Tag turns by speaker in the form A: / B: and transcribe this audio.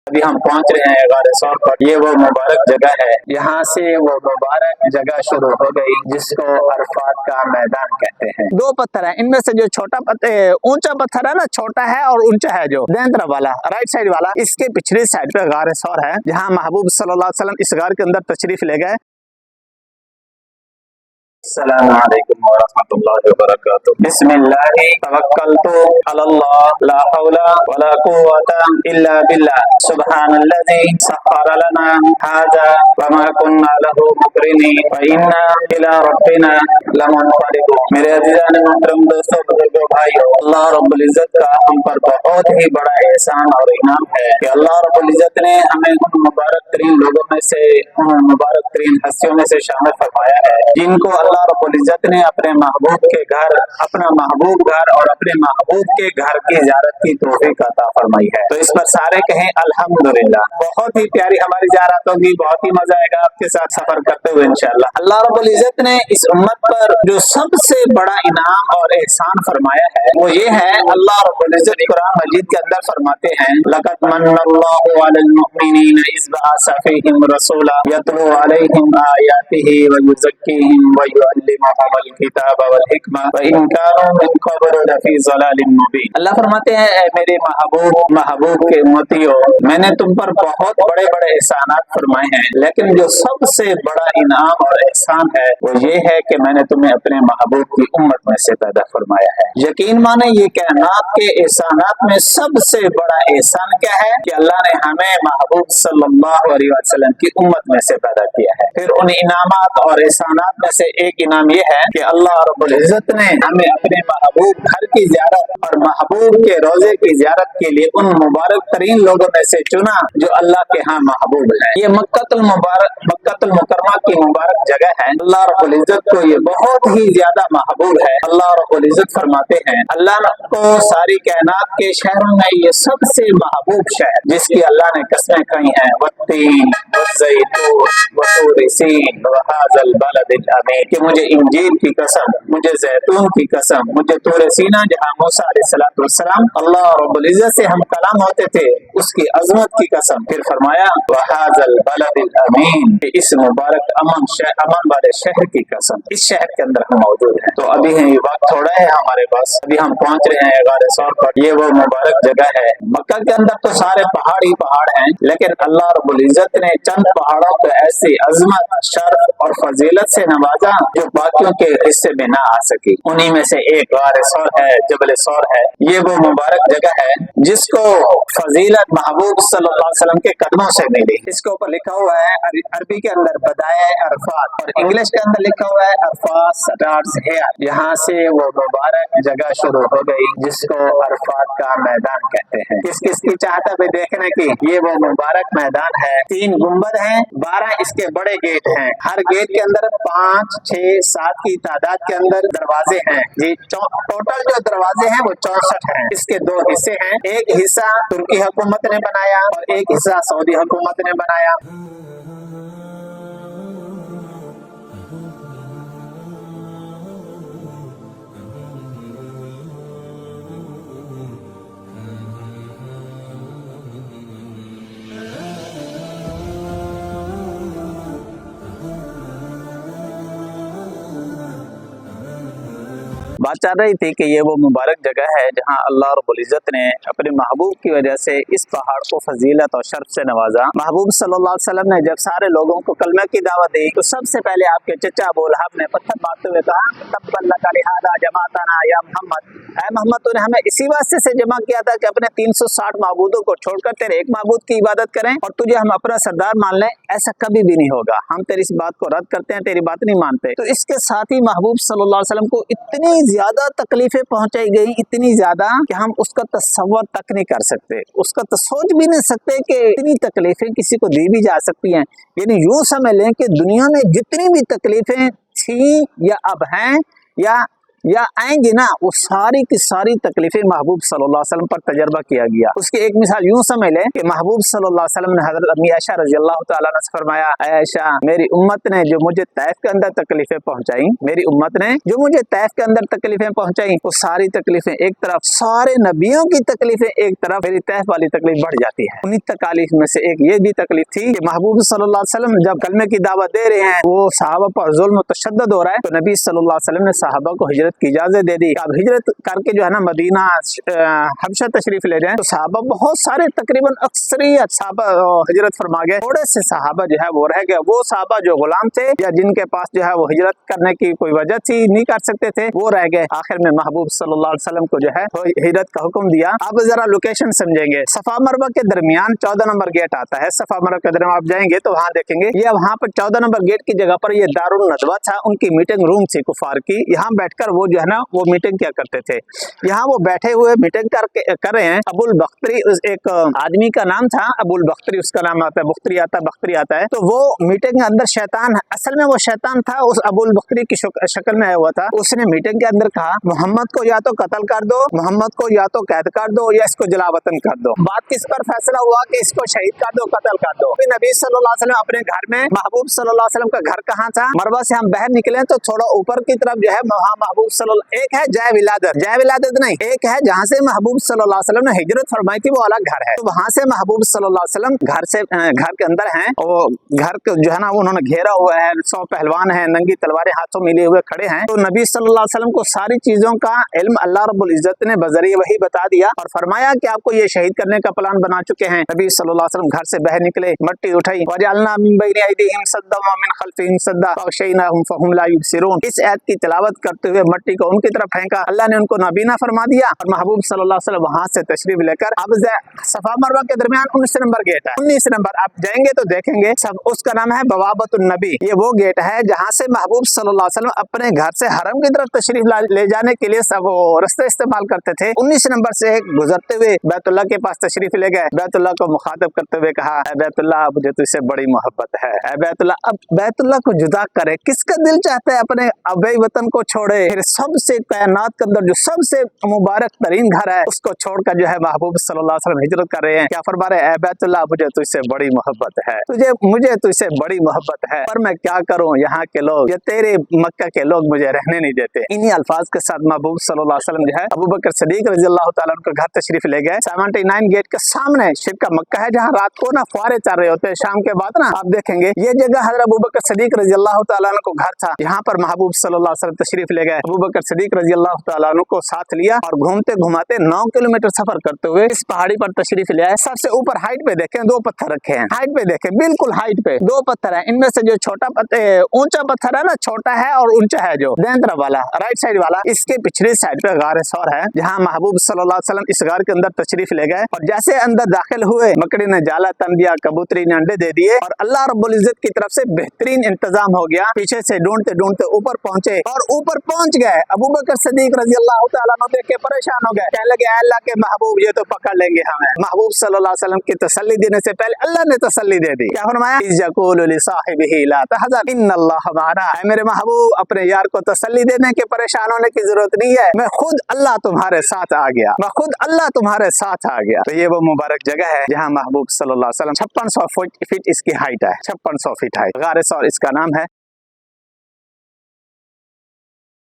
A: अभी हम पहुंच रहे हैं गारे सौर पर। ये वो मुबारक जगह है, यहाँ से वो मुबारक जगह शुरू हो गई जिसको अरफात का मैदान कहते हैं। दो पत्थर है, इनमें से जो छोटा पत्थर ऊंचा पत्थर है ना, छोटा है और ऊंचा है, जो दाहिनी तरफ वाला राइट साइड वाला, इसके पिछली साइड पे गारे सौर है, जहाँ महबूब सल्लल्लाहु अलैहि वसल्लम इस गार के अंदर तशरीफ ले गए। अस्सलामु अलैकुम व रहमतुल्लाहि व बरकातुहू। बिस्मिल्लाहि तवक्कलतु अलल्लाह, ला हौला वला कुव्वता इल्ला बिल्लाह, सुब्हानल्लज़ी सख्खर लना हाज़ा व मा कुन्ना लहू मुक़रिनीन व इन्ना इला रब्बिना लमुनक़लिबून। मेरे अज़ीज़ान मोहतरम दोस्तों, बुजुर्गों, भाइयों, अल्लाह रब्बुल इज़्ज़त का हम पर बहुत ही बड़ा एहसान और इनाम है कि अल्लाह रब्बुल इज़्ज़त ने हमें उन मुबारक तरीन लोगों में से, उन मुबारक तरीन हस्तियों में से शामिल फरमाया है जिनको अल्लाह रब्बुल इज़्ज़त ने अपने महबूब के घर, अपना महबूब घर और अपने महबूब के घर की ज़ियारत की तौफीक अता फरमाई है। तो इस पर सारे कहें अल्हम्दुलिल्लाह। बहुत ही प्यारी हमारी ज़ियारत होगी, बहुत ही मजा आएगा आपके साथ सफर करते हुए इंशाअल्लाह। अल्लाह रब्बुल इज़्ज़त ने इस उम्मत पर जो सबसे बड़ा इनाम और एहसान फरमाया है वो ये है, अल्लाह रब्बुल इज़्ज़त कुरान मजीद के अंदर फरमाते हैं, लक़द मन्नल्लाहु अलल मुअमिनीना इज़ बअसा फ़ीहिम रसूला यतलू अलैहिम आयातिही व युज़क्कीहिम व युअल्लिमुहुमुल किताब वल हिकमा व इन कानू मिन क़ब्ल लफ़ी ज़लालिम मुबीन। अल्लाह फरमाते हैं, मेरे महबूब के उम्मतियों, मैंने तुम पर बहुत बड़े बड़े एहसानात फरमाए हैं, लेकिन जो सबसे बड़ा इनाम और एहसान है वो ये है कि मैंने तुम्हें अपने महबूब की उम्मत में से पैदा फरमाया है। यकीन माने ये कायनात के एहसानात में सबसे बड़ा एहसान क्या है कि अल्लाह ने हमें महबूब सल्लल्लाहु अलैहि वसल्लम की उम्मत में से पैदा किया है। फिर उन इनामात और एहसानात में से एक इनाम ये है कि अल्लाह रब्बुल इज़्ज़त ने हमें अपने महबूब घर की ज़ियारत और महबूब के रोजे की ज़ियारत के लिए उन मुबारक तरीन लोगों में से चुना जो अल्लाह के यहाँ महबूब है। ये मक्कतुल मुकर्रमा की मुबारक जगह है। अल्लाह रब्बुल इज़्ज़त को ये बहुत ही ज्यादा महबूब है। अल्लाह रब्बुल इज़्ज़त फरमाते हैं, अल्लाह को सारी कायनात के शहरों में ये सबसे महबूब शहर जिसकी अल्लाह ने कस्में खाई हैं, वत्तीन वज़्ज़ैतून वतूर सीन वहाज़ल बलदिल अमीन, कि मुझे इंजीर की कसम, मुझे जैतून की कसम, मुझे तूर सीना जहाँ मूसा अलैहिस्सलातु वस्सलाम अल्लाह रब्बुल इज़्ज़त से हम कलाम होते थे उसकी अजमत की कसम। फिर फरमाया वहाज़ल बलदिल अमीन, कि इस मुबारक अमन वाले शहर की कसम, इस शहर के अंदर हम मौजूद हैं। तो अभी है वक्त थोड़ा है हमारे पास, अभी हम पहुंच रहे हैं गारे सौर पर। ये वो मुबारक जगह है। मक्का के अंदर तो सारे पहाड़ ही पहाड़ हैं, लेकिन अल्लाह रब्बुल इज़्ज़त ने चंद पहाड़ों को ऐसी अजमत, शर्फ और फजीलत से नवाजा जो बाकियों के हिस्से में ना आ सकी। उन्हीं में से एक गारे सौर है, जबल सौर है। ये वो मुबारक जगह है जिसको फजीलत महबूब सल्लल्लाहु अलैहि वसल्लम के कदमों से मिली। इसके ऊपर लिखा हुआ है अरबी के अंदर बदाए अरफात और इंग्लिश के अंदर लिखा हुआ है अरफात स्टार्ट्स हियर। यहाँ से वो मुबारक जगह शुरू हो गई जिसको अरफात का मैदान कहते हैं। किस किस की चाहत है देखने की? ये वो मुबारक मैदान है। 3 गुंबद हैं, 12 इसके बड़े गेट हैं। हर गेट के अंदर 5, 6, 7 की तादाद के अंदर दरवाजे हैं। ये टोटल जो दरवाजे हैं वो 64 हैं। इसके 2 हिस्से हैं, एक हिस्सा तुर्की हुकूमत ने बनाया और एक हिस्सा सऊदी हुकूमत ने बनाया। बात चल रही थी कि ये वो मुबारक जगह है जहां अल्लाह रब्बुल इज़्ज़त ने अपने महबूब की वजह से इस पहाड़ को फजीलत और शर्फ से नवाजा। महबूब सल्लल्लाहु अलैहि वसल्लम ने जब सारे लोगों को कलमा की दावत दी तो सबसे पहले आपके चचा अबू लहब ने पत्थर मारते हुए कहा, तब्बन लका लिहाज़ा जमाअतना या मोहम्मद, ऐ मोहम्मद तूने हमें इसी वास्ते से जमा किया था कि अपने 360 माबूदों को छोड़कर तेरे एक माबूद की इबादत करें और तुझे हम अपना सरदार मान लें? ऐसा कभी भी नहीं होगा, हम तेरी इस बात को रद्द करते हैं, तेरी बात नहीं मानते। तो इसके साथ ही महबूब सल्लल्लाहु अलैहि वसल्लम को इतनी ज्यादा तकलीफें पहुंचाई गई, इतनी ज्यादा कि हम उसका तस्वर तक नहीं कर सकते, उसका तो सोच भी नहीं सकते कि इतनी तकलीफें किसी को दी भी जा सकती हैं। यानी यूं समझ लें कि दुनिया में जितनी भी तकलीफें थी या अब हैं या या आएंगी ना, वो सारी की सारी तकलीफें महबूब सल्लल्लाहु अलैहि वसल्लम पर तजर्बा किया गया। उसकी एक मिसाल यूं समझ लें कि महबूब सल्लल्लाहु अलैहि वसल्लम ने हजरत अम्मी आयशा रज़ी अल्लाह तआला अन्हा से फरमाया, आयशा मेरी उम्मत ने जो मुझे तैफ के अंदर तकलीफें पहुंचाई, मेरी उम्मत ने जो मुझे तैफ के अंदर तकलीफें पहुंचाई, वो सारी तकलीफें एक तरफ, सारे नबियों की तकलीफें एक तरफ, मेरी तैफ वाली तकलीफ बढ़ जाती है। उन्हीं तकालीफ में से एक ये भी तकलीफ थी कि महबूब सल्लल्लाहु अलैहि वसल्लम जब कलमे की दावत दे रहे हैं, वो सहाबा पर जुल्म तशद्दुद हो रहा है, तो नबी सल्लल्लाहु अलैहि वसल्लम ने सहाबा को हिजरत की इजाजत दे दी। अब हिजरत करके जो है ना मदीना हबशा तशरीफ ले जाए, तो सहाबा बहुत सारे तकरीबन अक्सरियत सहाबा हिजरत फरमा गए। थोड़े से सहाबा जो है वो रह गए, वो सहाबा जो गुलाम थे या जिनके पास जो है वो हिजरत करने की कोई वजह थी, नहीं कर सकते थे, वो रह गए। आखिर में महबूब सल्लल्लाहु अलैहि वसल्लम को जो है हिजरत का हुक्म दिया। अब जरा लोकेशन समझेंगे, सफा मरवा के दरमियान 14 नंबर गेट आता है। सफा मरवा के दरमियान आप जाएंगे तो वहाँ देखेंगे, ये वहाँ पर 14 नंबर गेट की जगह पर ये दारुल नदवा था, उनकी मीटिंग रूम थी कुफार की। यहाँ बैठकर वो जो है ना वो मीटिंग क्या करते थे। यहाँ वो बैठे हुए मीटिंग कर रहे हैं। अबुल बख्तरी एक आदमी का नाम था, अबुल बख्तरी उसका नाम आता है, बख्तरी आता है। तो वो मीटिंग के अंदर शैतान, असल में वो शैतान था, उस अबुल बख्तरी की शक्ल में आया हुआ था। उसने मीटिंग के अंदर कहा, मोहम्मद को या तो कत्ल कर दो, मोहम्मद को या तो कैद कर दो, या इसको जलावतन कर दो। बात किस पर फैसला हुआ कि इसको शहीद कर दो, कत्ल कर दो। फिर नबी सल्लल्लाहु अलैहि वसल्लम अपने घर में, महबूब सल्लल्लाहु अलैहि वसल्लम का घर कहाँ था, मरवा से हम बाहर निकले तो थोड़ा ऊपर की तरफ जो है वहाँ महबूब सल्लल्लाहु, एक है जय विलादत नहीं, एक है जहाँ से महबूब सल्लल्लाहु अलैहि वसल्लम ने हिजरत फरमाई थी, वो अलग घर है। तो वहाँ से महबूब सल्लल्लाहु अलैहि वसल्लम घर के अंदर हैं, और घर के जो है ना उन्होंने घेरा हुआ है, 100 पहलवान हैं, नंगी तलवारें हाथों में लिए हुए खड़े हैं। तो नबी सल्लल्लाहु अलैहि वसल्लम को सारी चीजों का इल्म अल्लाह रब्बुल इज्जत ने बजरिए वही बता दिया और फरमाया कि आपको ये शहीद करने का प्लान बना चुके हैं। नबी सल्लल्लाहु अलैहि वसल्लम घर से बाहर निकले, मट्टी उठाई, वजअलना मिन बैनि अयदीहिम सद्दा व मिन खल्फिहिम सद्दा फगशयनाहुम फहुम ला युबसिरून। इस आयत की तिलावत करते हुए मट्टी को उनकी तरफ फेंका, अल्लाह ने उनको नाबीना फरमा दिया। और महबूब सल्लल्लाहु अलैहि वसल्लम वहां से तशरीफ लेकर अब सफा मरवा के दरमियान 19 नंबर गेट है, 19 नंबर आप जाएंगे तो देखेंगे सब, उसका नाम है बवाबतुन नबी। ये वो गेट है जहाँ से महबूब सल्लल्लाहु अलैहि वसल्लम अपने घर से हरम की तरफ तशरीफ ले जाने के लिए सब रास्ते इस्तेमाल करते थे। 19 नंबर से गुजरते हुए बैतुल्लाह के पास तशरीफ ले गए। बैतुल्लाह को मुखातब करते हुए कहा, बैतुल्लाह मुझे तुझसे बड़ी मोहब्बत है। बैतुल्लाह, अब बैतुल्लाह को जुदा करे, किसका दिल चाहता है अपने अबे वतन को छोड़े। फिर सबसे कायनात के अंदर जो सबसे मुबारक तरीन घर है उसको छोड़कर जो है महबूब सल्लल्लाहु अलैहि वसल्लम हिजरत कर रहे हैं। क्या फरमा रहे हैं, बैतुल्लाह मुझे तुझसे बड़ी मोहब्बत है, मुझे तुझसे बड़ी मोहब्बत है, पर मैं क्या करूं, यहाँ के लोग, ये तेरे मक्का के लोग मुझे रहने नहीं देते। इन्हीं अल्फाज के साथ महबूब सल्लल्लाहु अलैहि वसल्लम जो है अबू बकर सिद्दीक रज़ी अल्लाह तआला अन्हु के घर तशरीफ ले गए। 79 गेट के सामने शिरक का मक्का है, जहाँ रात को ना फुआरे चल रहे होते हैं। शाम के बाद ना आप देखेंगे ये जगह हज़रत अबू बकर सिद्दीक रज़ी अल्लाह तआला अन्हु को घर था। यहाँ पर महबूब सल्लल्लाहु अलैहि वसल्लम तशरीफ ले गए। अबू बकर सिद्दीक रज़ी अल्लाह तआला अन्हु को साथ लिया और घूमते घुमाते 9 किलोमीटर सफर करते हुए इस पहाड़ी पर तशरीफ ले आए। सबसे ऊपर हाइट पे देखें 2 पत्थर रखे हैं, हाइट पे देखें, बिल्कुल हाइट पे 2 पत्थर है। इनमें से जो ऊंचा पत्थर है ना, छोटा है और ऊंचा है, जो दाएं तरफ वाला, राइट साइड वाला, इसके पिछली साइड पे गार सौर है, जहाँ महबूब सल्लल्लाहु अलैहि वसल्लम इस गार के अंदर तशरीफ ले गए। और जैसे अंदर दाखिल हुए, मकड़ी ने जाला तन दिया, कबूतरी ने अंडे दे दिए और अल्लाह रब्बुल इज्जत की तरफ से बेहतरीन इंतजाम हो गया। पीछे से ढूंढते ढूंढते ऊपर पहुंचे और ऊपर पहुंच गए। अबू बकर सिद्दीक रज़ी अल्लाह तआला अन्हु देख के परेशान हो गए, कहने लगे, अल्लाह के महबूब ये तो पकड़ लेंगे हमें। महबूब सल्लल्लाहु अलैहि वसल्लम की तसल्ली देने से पहले अल्लाह ने तसल्ली दे दी। क्या फरमाया, इज़्ज़कुलु लिसाहिबिही ला तहज़न इन्नल्लाह माना। ऐ मेरे महबूब, अपने यार को तसल्ली देने के परेशान होने की जरूरत नहीं है, मैं खुद अल्लाह तुम्हारे साथ आ गया, मैं खुद अल्लाह तुम्हारे साथ आ गया। तो ये वो मुबारक जगह है जहाँ महबूब सल्लल्लाहु अलैहि वसल्लम 5600 फीट इसकी हाइट है, 5600 फीट हाइट, गार सौर इसका नाम है।